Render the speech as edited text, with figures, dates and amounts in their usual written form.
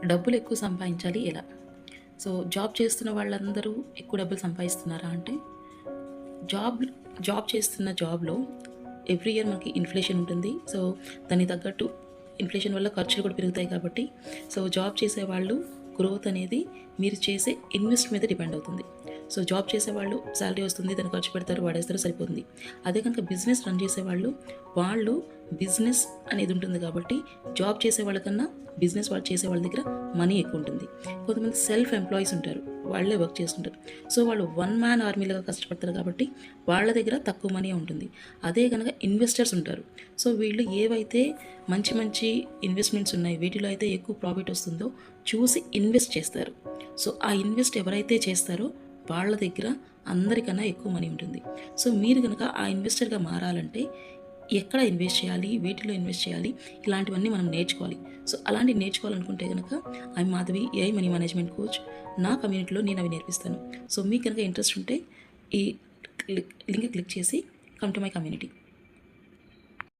డబ్బులు ఎక్కువ సంపాదించాలి ఎలా? సో, జాబ్ చేస్తున్న వాళ్ళందరూ ఎక్కువ డబ్బులు సంపాదిస్తున్నారా అంటే, జాబ్ జాబ్ చేస్తున్న జాబ్‌లో ఎవ్రీ ఇయర్ మనకి ఇన్‌ఫ్లేషన్ ఉంటుంది. సో, దానికి తగ్గట్టు ఇన్‌ఫ్లేషన్ వల్ల ఖర్చులు కూడా పెరుగుతాయి కాబట్టి, సో, జాబ్ చేసేవాళ్ళు గ్రోత్ అనేది మీరు చేసే ఇన్వెస్ట్ మీద డిపెండ్ అవుతుంది. సో, జాబ్ చేసేవాళ్ళు సాలరీ వస్తుంది, దాన్ని ఖర్చు పెడతారు, వాడేస్తారు, సరిపోతుంది. అదే కనుక బిజినెస్ రన్ చేసేవాళ్ళు, వాళ్ళు బిజినెస్ అనేది ఉంటుంది కాబట్టి, జాబ్ చేసే వాళ్ళకన్నా బిజినెస్ వాళ్ళు చేసే వాళ్ళ దగ్గర మనీ ఎక్కువ ఉంటుంది. కొంతమంది సెల్ఫ్ ఎంప్లాయీస్ ఉంటారు, వాళ్ళే వర్క్ చేస్తుంటారు. సో, వాళ్ళు వన్ మ్యాన్ ఆర్మీలాగా కష్టపడతారు కాబట్టి వాళ్ళ దగ్గర తక్కువ మనీ ఉంటుంది. అదే కనుక ఇన్వెస్టర్స్ ఉంటారు. సో, వీళ్ళు ఏవైతే మంచి మంచి ఇన్వెస్ట్మెంట్స్ ఉన్నాయి, వీటిలో అయితే ఎక్కువ ప్రాఫిట్ వస్తుందో చూసి ఇన్వెస్ట్ చేస్తారు. సో, ఆ ఇన్వెస్ట్ ఎవరైతే చేస్తారో వాళ్ళ దగ్గర అందరికన్నా ఎక్కువ మనీ ఉంటుంది. సో, మీరు కనుక ఆ ఇన్వెస్టర్‌గా మారాలంటే ఎక్కడ ఇన్వెస్ట్ చేయాలి, వేటిలో ఇన్వెస్ట్ చేయాలి, ఇలాంటివన్నీ మనం నేర్చుకోవాలి. సో, అలాంటివి నేర్చుకోవాలనుకుంటే గనక I'm Madhavi AI money management coach. నా కమ్యూనిటీలో నేను అవి నేర్పిస్తాను. సో, మీకు కనుక ఇంట్రెస్ట్ ఉంటే ఈ లింక్ క్లిక్ చేసి కమ్ టు మై కమ్యూనిటీ.